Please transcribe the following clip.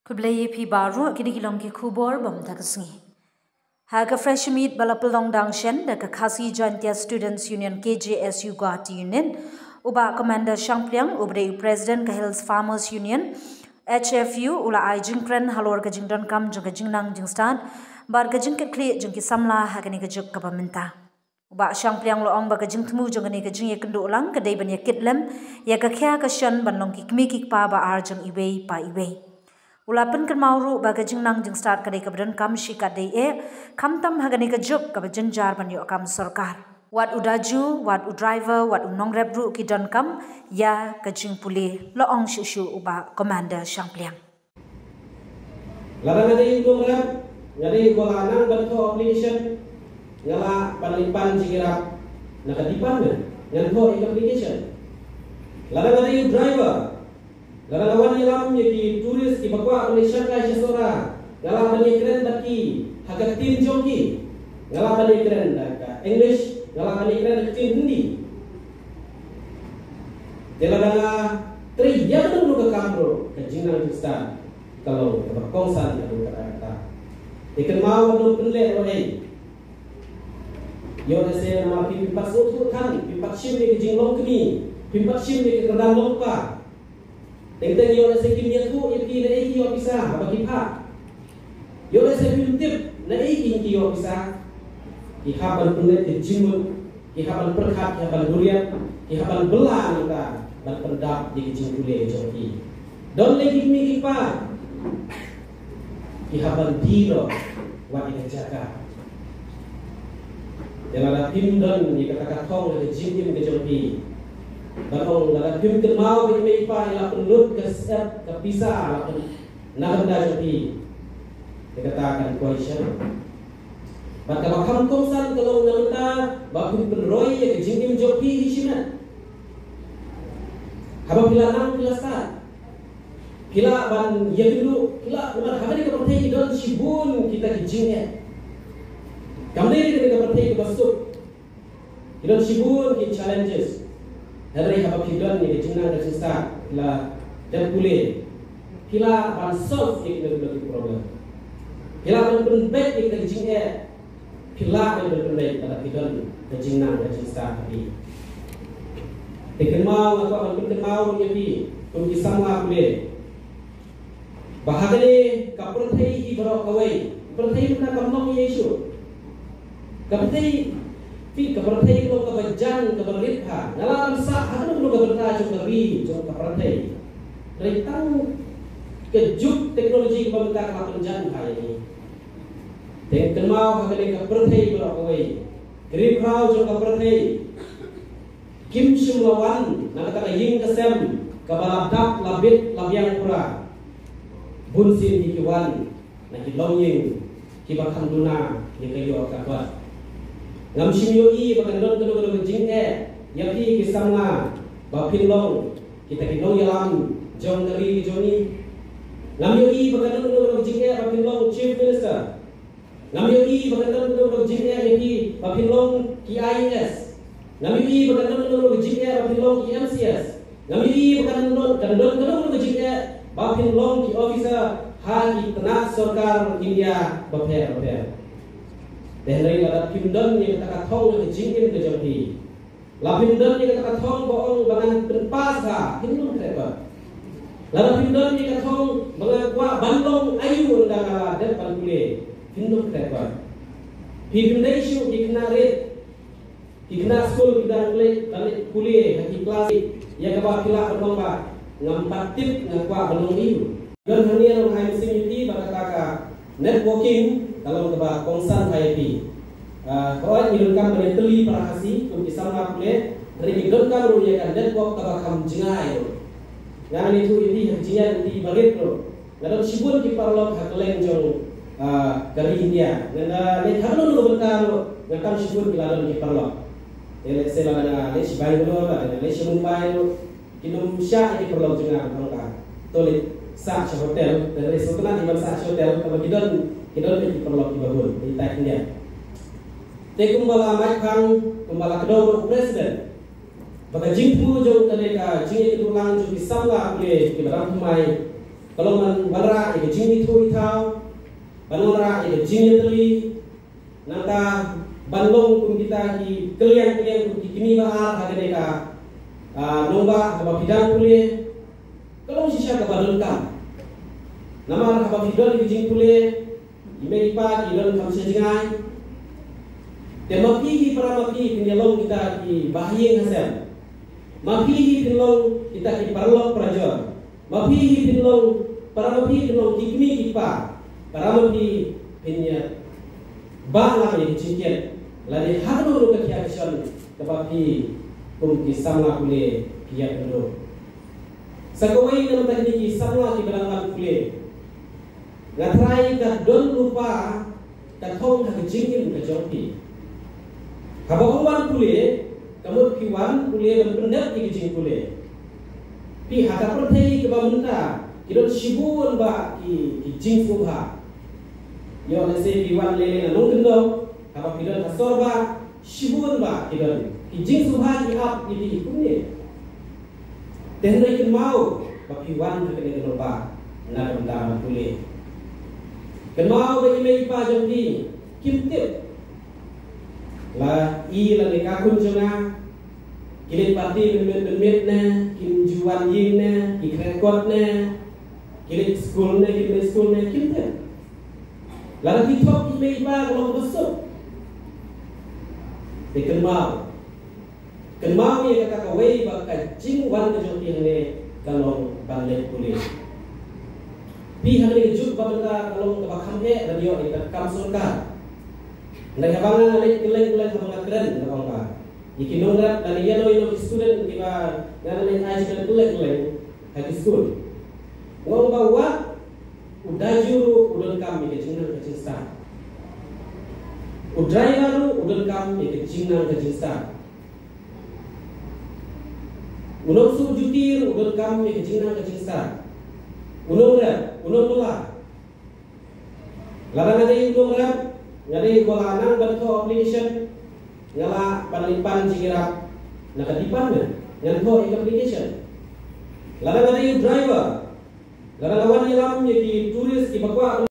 Kublai pi baru kini kilong ki kubor bom takasngi. Haga fresh meat balapelong dangshen da Khasi Jantia Students Union KJSU Guwahati Union uba Commander Shangpliang ubre President Hills Farmers Union HFU ula ai jingkren halor ka jingdon kam jong ka jingnang jingstan bar ka jing kli jong ki samla hagani ka juk kapaminta. Uba Shangpliang lo ong ba ka jingtmu jong ni ka jing ye kendo ulang ka dai ban ye kitlem ya ka kya ka shan ban long ki kmi ki pa ba ar jong iwei pa iwei. Ulapan kan mauru baga jingnang jing start kadai kabdan kam shika dei kam tam hagani ka juk ka jenjar ban yo kam sarkar. Wat udaju, wat udriver, wat unong rebru ki don kam ya ka jing puli lo ong shushu uba Commander Shangpliang. Larang ada indung rep, ngari gola nang bantu application ngala panlipan jigirap nakadipan ngan ho application. Larang ada driver Dalam awan ilam yaki turis ki bakwa Malaysia ka sesora ngala bani keren daki haga tin joki ngala bani keren daka English ngala bani keren tin Hindi deladanga tri yang nu ka kamro ka jinangista kalau ka kongsan adu kata ikan mau nu penle ro ei yo se nama pimpat so kan pimpat sim ni jinglong kini pimpat sim ni kedan lompa Tengteng yo nasi kimia tu iki na iki yo bisa bagi pak. Yo nasi filtip na iki yo bisa. Ihaban pendet jimun, ihaban perkat, ihaban durian, ihaban belah kita ban pendap di jingkule joki. Don lagi kimi pak. Ihaban diro wa ina jaga. Dalam tim don ni kata thong le jingim ke joki. Batong dalam film termau bagi mereka ialah penut kesep kepisah nak hendak jadi dikatakan question. Maka bakam kongsan kalau namenta baku penroy yang jingim jopi hisiman. Haba pila nang pila start. Pila ban ya dulu pila benar haba ni kepercayaan don sibun kita jingnya. Kamne ni kepercayaan basuk. Don sibun ki challenges. Dari haba kidon ni jinang dan sisa la dan pulih kila ban solve ikut problem kila ban penbaik ikut jingnya kila ban penbaik pada kidon dan jinang dan sisa tadi tekemau atau ban tekemau ni bi untuk sama pulih bahagani kapertai ibarat kawai pertai mana kamong Yesus kapertai Fi kepercayaan kalau kebajan keberlipat, dalam sah ada kalau keberta cukeri cuma kepercayaan. Rentang kejuk teknologi keberta kebajan hari ini. Dengan kenal hagani kepercayaan berawai, keripau cuma kepercayaan. Kim Shumlawan nak kata ying kesem kebalapdak labit labiang pura. Bunsin hikiwan nak hilonging kibakam duna dikayo kabat. Ngam simyoi bakandon kedua jing yapi kisama bapin long kita kinong yalam jong dari joni ngam yoi bakandon kedua jing bapin long chief minister ngam yoi bakandon kedua jing yapi bapin long KIS ngam yoi bakandon kedua jing bapin long KMCS ngam yoi bakandon kedua jing bapin long ki officer haki tenak sarkar India baper dan dari pada pindon yang kata thong yang jingin ke jodi, la pindon yang kata thong boong bangan penpas ka hindun kereta, la pindon yang kata thong bangan kuah bandong ayu undang ala dan panpule hindun kereta, pindai syu ikna red, ikna school kita boleh balik kuliah haki kelas yang kebab kila berlomba ngampat tip ngakwa bandong ayu, dan hanya orang mesin yuti bakataka networking kalau kita kongsan HIP kalau idunkan meneteli perahasi untuk sama boleh dari idunkan ruyakan network tabakam jengai yang itu hajian di barit lo lalu sibun di parlok hakeleng jong dari India dan ni halu lo bentar lo ngakam sibun di lalu di parlok ele selana le sibai lo le Mumbai lo kinum sya di parlok jengai angka tolit sa hotel dari setelah di masa hotel kalau kita di perlok di babun di tak India. Tekumbala maikang kumbala kedua presiden. Bagi jingpu jauh tadi ka jingit itu lang jauh disangga oleh kibarang tumai. Kalau man bara jing jin teli nangka banlong kun kita ki keliang kun kini ba hagane ka nomba ka bidang pule kalau sisa ka badon kam nama ka bidon ki jing pule imei pa ki don kam sejingai te mapihi para mapihi pinyalong kita ki bahiyeng hasil mapihi pinlong kita ki parlok prajor mapihi pinlong para mapihi pinlong kikmi kipa para mapihi pinya bala ni cincin lari hanu lu kekiasan kepapi kum ki samla kule kiat dulu sakawai nam tekniki samla ki berangkat kule ngatrai ka don lupa ka thong ka jingin ka jongpi kabawan kule kamu kiwan kule berpendak ki jing kule pi hata perthai ke bamenta kidon shibun ba ki jing subha yo nase kiwan lele na nong kendo kaba kidon hasor ba shibun ba kidon ki jing subha ki ap ki kune tenai kin mau ba kiwan ke kene ba na benda kule ken mau ba ki pa jongki kimtip la i la ne kakun chunga kilit parti ben na kim juan yin na ki krekot na kilit school na kim te la ki top ki mei ba kalau besok de kenmau ye kata kawai ba ka jing wan ke joti ne kalau banglet kule pi hane juk ba benda kalau ka kham he radio ita kam surka na habangan alay keleng habang keren na bangka ikinong rap dari yano ino student di ba ngana na high keleng high school ngong bawa udajuru udon kami ke jingan ke jinsta udraivaru udon kami ke jingan ke jinsta unong su jutir udon kami ke jingan ke jinsta unong rap unong nula larang ada unong rap ngari bola nang bantu application ngala panlipan jigirap nakatipan na nganto application larang ada driver larang awan yalam ki turis ki bakwa